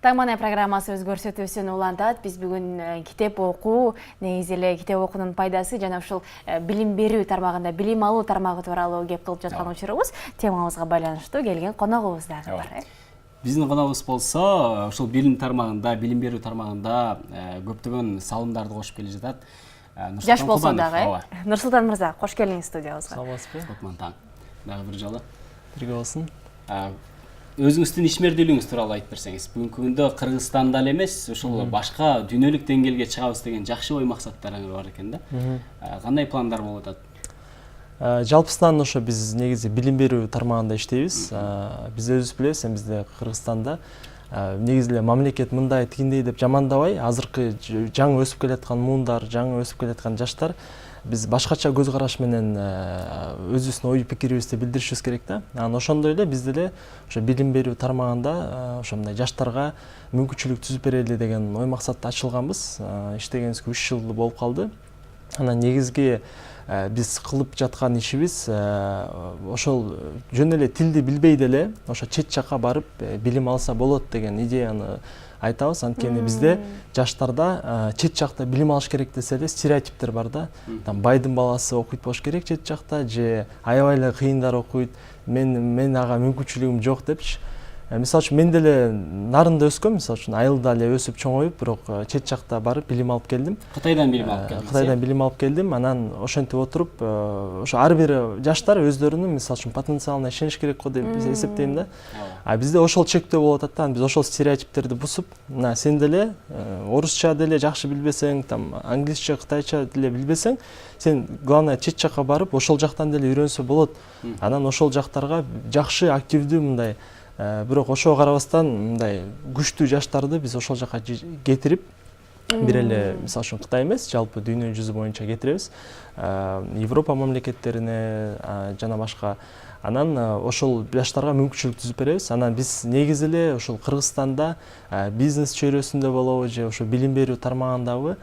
Таңманай программасы өз көрсөтүүсүн улантат. Биз бүгүн китеп окуу, негизи эле китеп окуунун пайдасы жана ушул билим берүү тармагында, билим алуу тармагы тууралуу кеп кылып жаткан учурубуз. Темабызга байланыштуу келген коногубуз дагы бар. Биздин коногубуз болсо, ушул билим тармагында, билим берүү тармагында көптөгөн салымдарды кошуп келе жатат. Жаш болсо дагы. Нурсултан мырза, кош келиңиз студиябызга. Саламатсызбы? Кутман таң. Дагы бир жолу. Бирге болсун. Өзүңүздүн ишмердүүлүгүңүз тууралуу айтып берсеңиз. Бүгүнкү күндө Кыргызстанда эле эмес, ушул башка дүйнөлүк деңгээлге чыгабыз деген жакшы ой максаттарыңыз бар экен да. Кандай пландар болуп атат? Жалпысынан ошо биз негизи билим берүү тармагында иштейбиз. Биз өзүбүз билебиз, бизде Кыргызстанда негизи эле мамлекет мындай тигиндей деп жамандабай, азыркы жаңы өсүп келаткан муундар, жаңы өсүп келаткан жаштар биз башкача көз караш менен өзүбүздүн ой пикирибизди билдиришибиз керек да. Анан ошондой эле биз деле ошо билим берүү тармагында ошондой жаштарга мүмкүнчүлүк түзүп берели деген ой максатта ачылганбыз. Иштегенибизге 3 жыл болуп калды. Анан негизги биз кылып жаткан ишибиз ошол жөн эле тилди билбей деле ошо чет жакка барып билим алса болот деген идеяны айтабыз. Анткени бизде жаштарда чет жакта билим алыш керек десе эле стереотиптер бар да. Там байдын баласы окуйт болуш керек чет жакта, же аябай эле кыйындар окуйт. Мен ага мүмкүнчүлүгүм жок депчи. Мисалы үчүн мен деле нарында өскөм, мисалы үчүн айылда эле өсүп чоңоюп, бирок чет жакта барып билим алып келдим. Кытайдан билим алып келдим. Кытайдан билим алып келдим. Анан ошентип отуруп, ошо ар бир жаштар өздөрүнүн мисалы үчүн потенциалына ишениш керек го деп эсептейм да. Бизде ошол чектөө болуп атат да. Биз ошол стереотиптерди бусуп, мына сен деле орусча деле жакшы билбесең, там англисче, кытайча деле билбесең, сен главное чет жакка барып, ошол жактан деле үйрөнсө болот. Анан ошол жактарга жакшы, активдүү мындай бирок ошого карабастан мындай күчтүү жаштарды биз ошол жака кетирип, бир эле мисалы үчүн Кытай эмес, жалпы дүйнө жүзү боюнча кетиребиз. Европа мамлекеттерине жана башка. Анан ошол жаштарга мүмкүнчүлүк түзүп беребиз. Анан биз негизи эле ошол Кыргызстанда бизнес чөйрөсүндө болобу же ошо билим берүү тармагындагы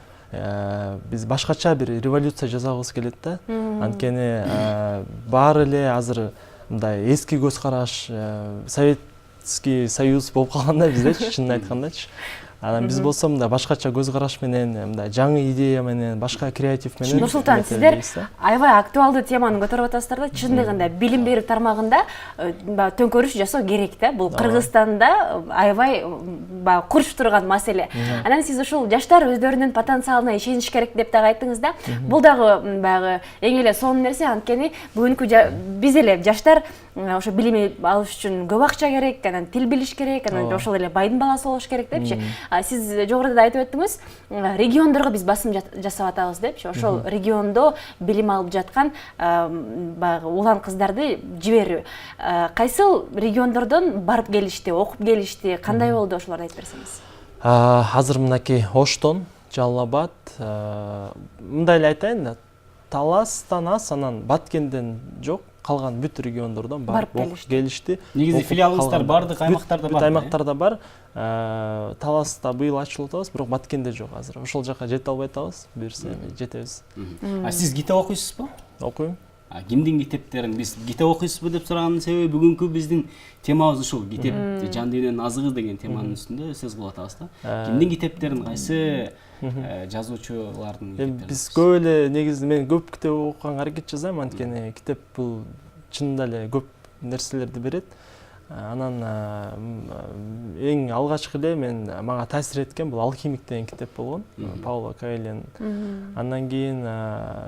биз башкача бир революция жасагыбыз келет да. Анткени баары эле азыр мындай эски көз караш, Советский Союз болуп калганда биздечи, чынын айткандачы. Анан биз болсо мындай башкача көз караш менен, мындай жаңы идея менен, башка креатив менен. Нурсултан, сиздер аябай актуалдуу теманы көтөрүп атасыздар да. Чындыгында билим берүү тармагында төңкөрүш жасоо керек да. Бул Кыргызстанда аябай курч турган маселе. Анан сиз ушул жаштар өздөрүнүн потенциалына ишениш керек деп дагы айттыңыз да. Бул дагы баягы эң эле сонун нерсе, анткени бүгүнкү биз эле жаштар ошо билим алыш үчүн көп акча керек, анан тил билиш керек, анан ошол эле байдын баласы болуш керек депчи. Сиз жогоруда да айтып өттүңүз, региондорго биз басым жасап атабыз депчи. Ошол региондо билим алып жаткан баягы улан кыздарды жиберүү. Кайсыл региондордон барып келишти, окуп келишти, кандай болду, ошолорду айтып берсеңиз? Азыр мынакей Оштон, Жалал Абад, мындай эле айтайын да, Таластан анан Баткенден жок, калган бүт региондордон барып келишти. Негизи филиалыңыздар бардык аймактарда бар. Бүт аймактарда бар. Таласта быйыл ачылып атабыз, бирок Баткенде жок азыр. Ошол жака жете албай атабыз, буюрса жетебиз. Сиз китеп окуйсузбу? Окуйм. Кимдин китептерин? Биз китеп окуйсузбу деп сураганын себеби бүгүнкү биздин темабыз ушул, китеп жан дүйнөнүн азыгы деген теманын үстүндө сөз кылып атабыз да. Кимдин китептерин, кайсы жазуучулардын китептерин? Биз көп эле негизи мен көп китеп окуганга аракет жасайм, анткени китеп бул чынында эле көп нерселерди берет. Анан эң алгачкы эле мага таасир эткен бул Алхимик деген китеп болгон, Пауло Коэльонун. Андан кийин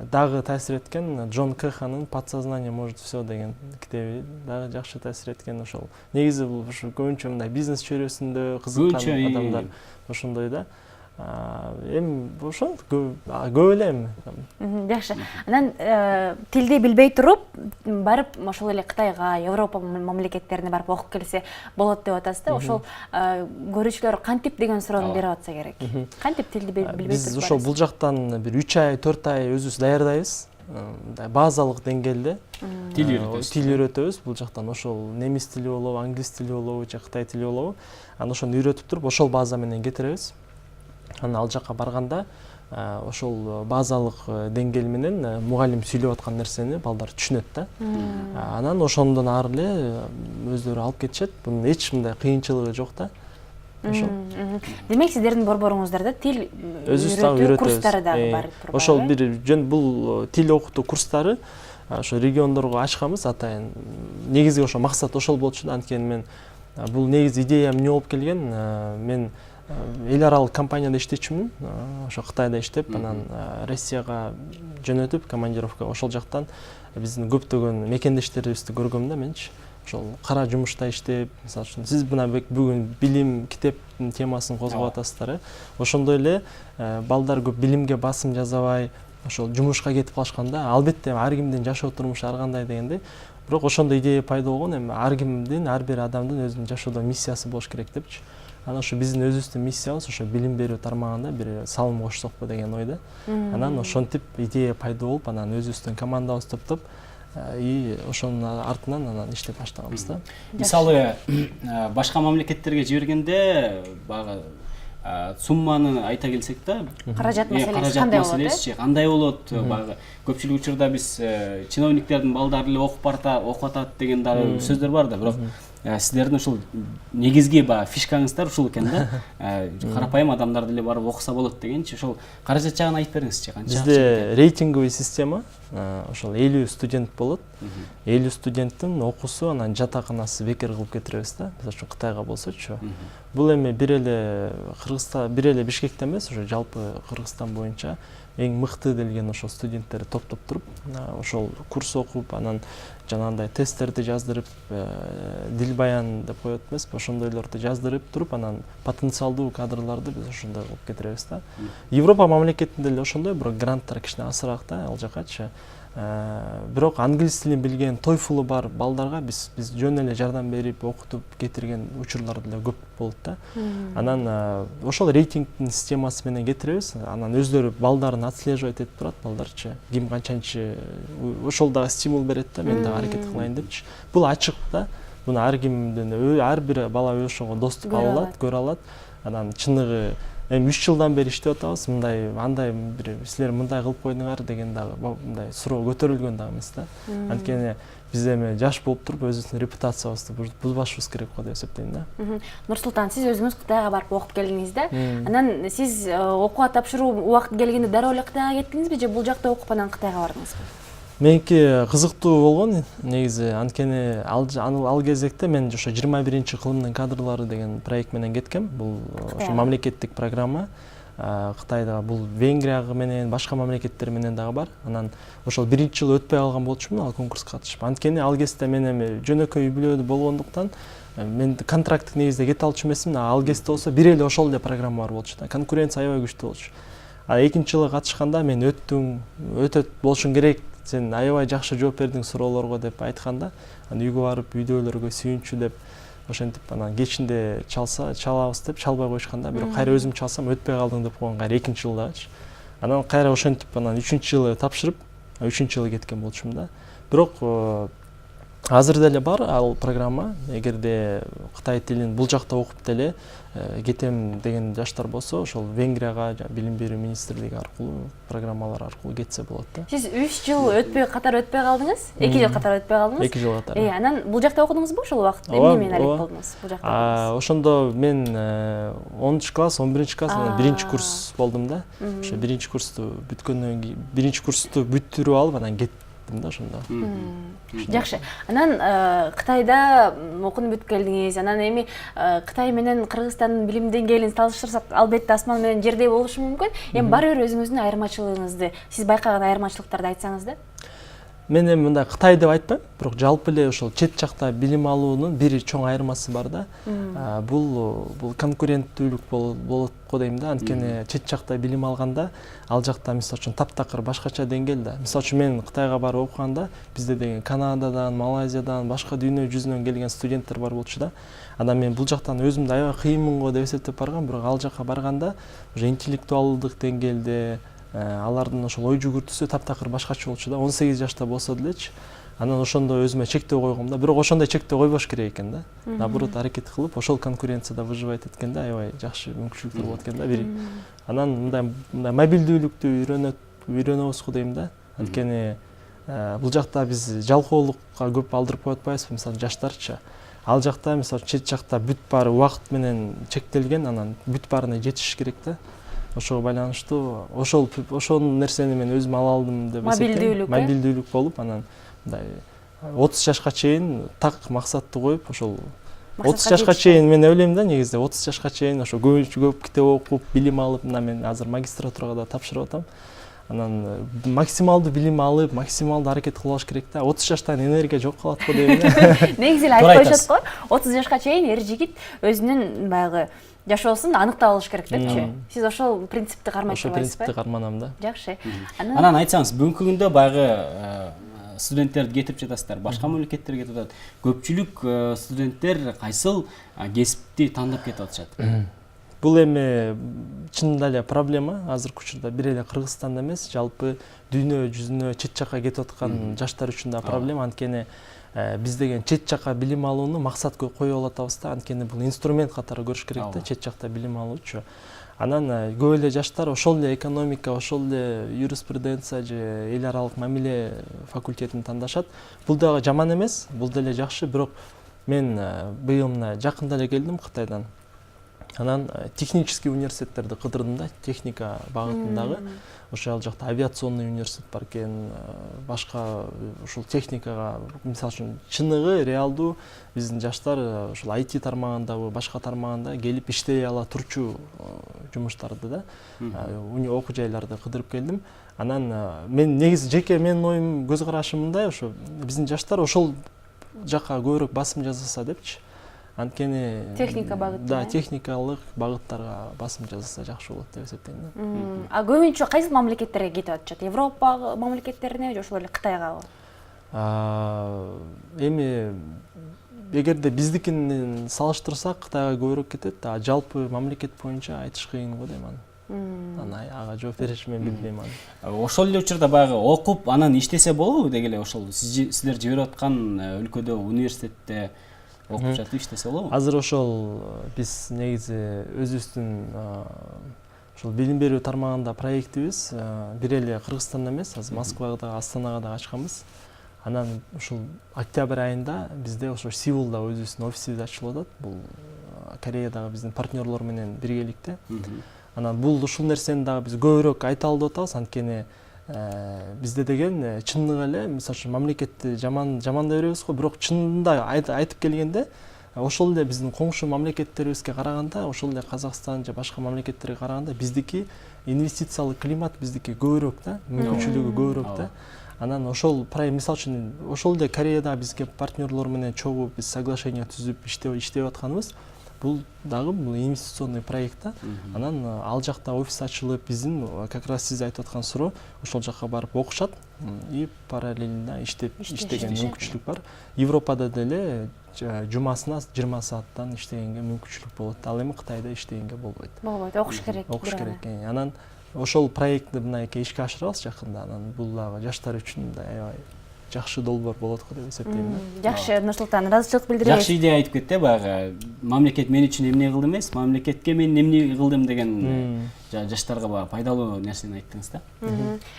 дагы таасир эткен Джон Кэханын Подсознание может все деген китеби дагы жакшы таасир эткен. Ошол негизи бул көбүнчө мындай бизнес чөйрөсүндө кызыккан адамдар ошондой да. Эми ошол көп эле эми. Жакшы. Анан тилди билбей туруп, барып ошол эле Кытайга, Европа мамлекеттерине барып окуп келсе болот деп атасыз да. Ошол көрүүчүлөр кантип деген суроону берип атса керек. Кантип тилди билбей туруп? Биз ошол бул жактан бир 3 ай, 4 ай өзүбүз даярдайбыз. Базалык деңгээлде тил үйрөтөбүз. Бул жактан ошол немис тили болобу, англис тили болобу, же Кытай тили болобу. Анан ошону үйрөтүп туруп, ошол база менен кетиребиз. Анан ал жака барганда ошол базалык деңгээл менен мугалим сүйлөп аткан нерсени балдар түшүнөт да. Анан ошондон ары эле өздөрү алып кетишет. Бунун эч мындай кыйынчылыгы жок да. ошол. Демек сиздердин борборуңуздарда тил Өзүбүз дагы үйрөтүү курстары дагы бар. Ошол бир жөн бул тил окутуу курстары ошо региондорго ачканбыз атайын. Негизги ошо максат ошол болчу да. Анткени мен бул негизи идеям эмне болуп келген? Мен эл аралык компанияда иштечүмүн. Ошо Кытайда иштеп, анан Россияга жөнөтүп командировка ошол жактан биздин көптөгөн мекендештерибизди көргөм да менчи. Ошол кара жумушта иштеп, мисалы үчүн сиз мына бүгүн билим китептин темасын козгоп атасыздар. Ошондой эле балдар көп билимге басым жасабай, ошол жумушка кетип калышканда, албетте ар кимдин жашоо турмушу ар кандай дегендей. Бирок ошондой идея пайда болгон, эми ар кимдин, ар бир адамдын өзүнүн жашоодо миссиясы болуш керек депчи. Анан ошо биздин өзүбүздүн миссиябыз ошо билим берүү тармагында бир салым кошсокпу деген ойда. Анан ошентип идея пайда болуп, анан өзүбүздүн командабызды топтоп, и ошонун артынан анан иштеп баштаганбыз да. Мисалы, башка мамлекеттерге жибергенде баягы сумманы айта келсек да, Каражат маселеси кандай болот? Баягы көпчүлүк учурда биз чиновниктердин балдары эле окуп атат деген дагы сөздөр бар да, бирок сиздердин ушул негизги баягы фишкаңыздар ушул экен да. Карапайым адамдар деле барып окуса болот дегенчи. Ошол каражат жагын айтып бериңизчи, канча? Бизде рейтинговый система, ошол 50 студент болот. 50 студенттин окуусу, анан жатаканасы бекер кылып кетиребиз да. Мисалы үчүн Кытайга болсочу. Бул эми бир эле Кыргызстан, бир эле Бишкектен эмес, ошо жалпы Кыргызстан боюнча эң мыкты делген ошол студенттерди топтоп туруп, ошол курс окуп, анан жанагындай тесттерди жаздырып, дил баян деп коет эмеспи, ошондойлорду жаздырып туруп, анан потенциалдуу кадрларды биз ошондой кылып кетиребиз да. Европа мамлекетинде эле ошондой, бирок гранттар кичине азыраак да ал жакачы. Бирок англис тилин билген, TOEFL бар балдарга биз жөн эле жардам берип, окутуп кетирген учурлар деле көп болот да. Анан ошол рейтингдин системасы менен кетиребиз. Анан өздөрү балдарын отслеживать этип турат, балдарчы ким канчанчы ошол дагы стимул берет да, мен дагы аракет кылайын депчи. Бул ачык да. Муну ар кимден ар бир бала ошого доступ ала алат, көрө алат. Анан чыныгы эми 3 жылдан бери иштеп атабыз, мындай андай бир силер мындай кылып койдуңар деген дагы мындай суроо көтөрүлгөн дагы эмес да. Анткени биз эми жаш болуп туруп өзүбүздүн репутациябызды бузбашыбыз керек го деп эсептейм да. Нурсултан, сиз өзүңүз Кытайга барып окуп келдиңиз да. Анан сиз окууга тапшыруу убакыт келгенде дароо эле Кытайга кеттиңизби же бул жакта окуп анан Кытайга бардыңызбы? Меники кызыктуу болгон негизи, анткени ал кезекте мен ошо 21-кылымдын кадрлары деген проект менен кеткем. Бул ошо мамлекеттик программа. Кытайда бул Венгрияга менен башка мамлекеттер менен дагы бар. Анан ошол 1-жыл өтпөй калган болчумун ал конкурска катышып. Анткени ал кезде мен эми жөнөкөй үй бүлөдө болгондуктан мен контракттык негизде кете алчу эмесмин. Ал кезде болсо бир эле ошол эле программа бар болчу да. Конкуренция аябай күчтүү болчу. Экинчи жылы катышканда мен өтөт болушуң керек, сен аябай жакшы жооп бердиң суроолорго деп айтканда, анан үйгө барып үйдөгүлөргө сүйүнчү деп ошентип анан кечинде чалабыз деп чалбай коюшканда, бирок кайра өзүм чалсам өтпөй калдың деп койгон кайра экинчи жылдагычы. Анан кайра ошентип анан 3-жылы тапшырып, 3-жылы кеткен болчумун да. Бирок азыр деле бар ал программа. Эгерде Кытай тилин бул жакта окуп деле кетем деген жаштар болсо, ошол Венгрияга билим берүү министрлиги аркылуу, программалар аркылуу кетсе болот да. Сиз 3 жыл катар өтпөй калдыңыз? 2 жыл катар өтпөй калдыңыз? 2 жыл катар. Анан бул жакта окудуңузбу ошол убакыт? Эмне менен алек болдуңуз бул жакта? Ошондо мен 10-класс, 11-класс, 1-курс болдум да. Ошо 1-курсту бүткөндөн кийин 1-курсту бүттүрүп алып анан кеттим да ошондо. Жакшы. Анан Кытайда окунуп бүтүп келдиңиз. Анан эми Кытай менен Кыргызстандын билим деңгээлин салыштырсак, албетте асман менен жердей болушу мүмкүн. Эми бары бир өзүңүздүн айырмачылыгыңызды, сиз байкаган айырмачылыктарды айтсаңыз да. Мен эми мындай Кытай деп айтпайм, бирок жалпы эле ошол чет жакта билим алуунун бир чоң айырмасы бар да. Бул конкуренттүүлүк болот го дейм да. Анткени чет жакта билим алганда, ал жакта мисалы үчүн таптакыр башкача деңгээл да. Мисалы үчүн мен Кытайга барып окуганда, бизде деген Канададан, Малайзиядан, башка дүйнө жүзүнөн келген студенттер бар болчу да. Анан мен бул жактан өзүмдү аябай кыйынмын го деп эсептеп баргам, бирок ал жака барганда уже интеллектуалдык деңгээлде алардын ошол ой жүгүртүүсү таптакыр башкача болчу да. 18 жашта болсо делечи. Анан ошондо өзүмө чектөө койгом да. Бирок ошондой чектөө койбош керек экен да. Наоборот, аракет кылып, ошол конкуренцияда выживать эткенде аябай жакшы мүмкүнчүлүктөр болот экен да. Бир анан мындай мобилдүүлүктү үйрөнөбүз го дейм да. Анткени бул жакта биз жалкоолукка көп алдырып коюп атпайбызбы, мисалы жаштарчы. ал жакта мисалы чет жакта бүт баары убакыт менен чектелген, анан бүт баарына жетиш керек да. Ошого байланыштуу ошол нерсени мен өзүм ала алдым деп эсептейм. Мобилдүүлүк болуп, анан мындай 30 жашка чейин так максатты коюп, ошол 30 жашка чейин мен ойлойм да, негизде 30 жашка чейин ошо көп китеп окуп, билим алып, мына мен азыр магистратурага да тапшырып атам. Анан максималдуу билим алып, максималдуу аракет кылыш керек да. 30 жаштан энергия жок калат го дейм да. Негизи эле айтып коюшат го, 30 жашка чейин эр жигит өзүнүн баягы жашоосун аныктап алыш керек депчи. Сиз ошол принципти кармайсызбы? Ошол принципти карманам да. Жакшы. Анан айтсаңыз, бүгүнкү күндө баягы студенттерди кетип жатасыздар, башка мамлекеттерге кетип атат. Көпчүлүк студенттер кайсыл кесипти тандап кетип атышат? Бул эми чынында эле проблема. Азыркы учурда бир эле Кыргызстанда эмес, жалпы дүйнө жүзүнө чет жакка кетип аткан жаштар үчүн да проблема. Анткени биз деген чет жакка билим алууну максат коюп алатабыз да. Анткени бул инструмент катары көрүш керек да, чет жакта билим алуучу. Анан көп эле жаштар ошол эле экономика, ошол эле юриспруденция же эл аралык мамиле факультетин тандашат. Бул дагы жаман эмес, бул деле жакшы, бирок мен быйыл мына жакында эле келдим Кытайдан. Анан технический университеттерди кыдырдым да, техника багытындагы. Ошол жакта авиационный университет бар экен, башка ушул техникага, мисалы үчүн чыныгы реалдуу биздин жаштар ушул IT тармагындагы, башка тармагында келип иштей ала турчу жумуштарды да, окуу жайларды кыдырып келдим. Анан мен негизи жеке менин оюм, көз карашым мындай, ошо биздин жаштар ошол жакка көбүрөөк басым жасаса депчи. Анткени техника багыты. Да, техникалык багыттарга басым жасаса жакшы болот деп эсептейм да. А көбүнчө кайсы мамлекеттерге кетип атышат? Европа мамлекеттерине же ошол эле Кытайгабы? Эми эгерде биздикинен салыштырсак Кытайга көбүрөөк кетет, а жалпы мамлекет боюнча айтыш кыйын го дейм аны. Анан ага жооп бериши мен билбейм аны. Ошол эле учурда баягы окуп, анан иштесе болобу деги эле ошол силер жиберип аткан өлкөдө университетте окуп жатып иштесе болобу? Азыр ошол биз негизи өзүбүздүн ошол билим берүү тармагында проектибиз бир эле Кыргызстанда эмес, азыр Москвада, Астанага да ачканбыз. Анан ушул октябрь айында бизде ошо Сеулда өзүбүздүн офисибиз ачылып атат. Бул Кореядагы биздин партнерлор менен биргеликте. Анан бул ушул нерсени дагы биз көбүрөөк айталы деп атабыз, анткени бизде деген чындыгы эле, мисалы үчүн мамлекетти жамандай беребиз го, бирок чынында айтып келгенде ошол эле биздин коңшу мамлекеттерибизге караганда, ошол эле Казакстан же башка мамлекеттерге караганда биздики инвестициялык климат биздики көбүрөөк да, мүмкүнчүлүгү көбүрөөк да. Анан ошол мисалы үчүн ошол эле Кореяда бизге партнерлор менен чогуу биз соглашение түзүп иштеп атканыбыз, бул дагы инвестиционный проект да. Анан ал жакта офис ачылып, биздин как раз сиз айтып аткан суроо, ошол жакка барып окушат и параллельно иштеген мүмкүнчүлүк бар. Европада деле жумасына 20 сааттан иштегенге мүмкүнчүлүк болот. Ал эми Кытайда иштегенге болбойт. Болбойт, окуш керек. Окуш керек. Анан ошол проектти мынакей ишке ашырабыз жакында. Анан бул дагы жаштар үчүн аябай жакшы долбоор болот го деп эсептейм. Жакшы, Нурсултан, ыраазычылык билдиребиз. Жакшы идея айтып кетти, баягы мамлекет мен үчүн эмне кылды эмес, мамлекетке мен эмне кылдым деген жаштарга баягы пайдалуу нерсени айттыңыз да.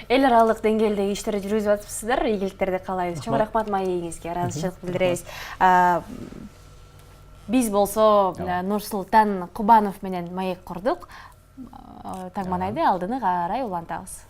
Эл аралык деңгээлдеги иштерди жүргүзүп атыпсыздар, ийгиликтерди каалайбыз. Чоң рахмат маегиңизге, ыраазычылык билдиребиз. Биз болсо Нурсултан Кубанов менен маек курдук. Таңманайды алдыны карай улантабыз.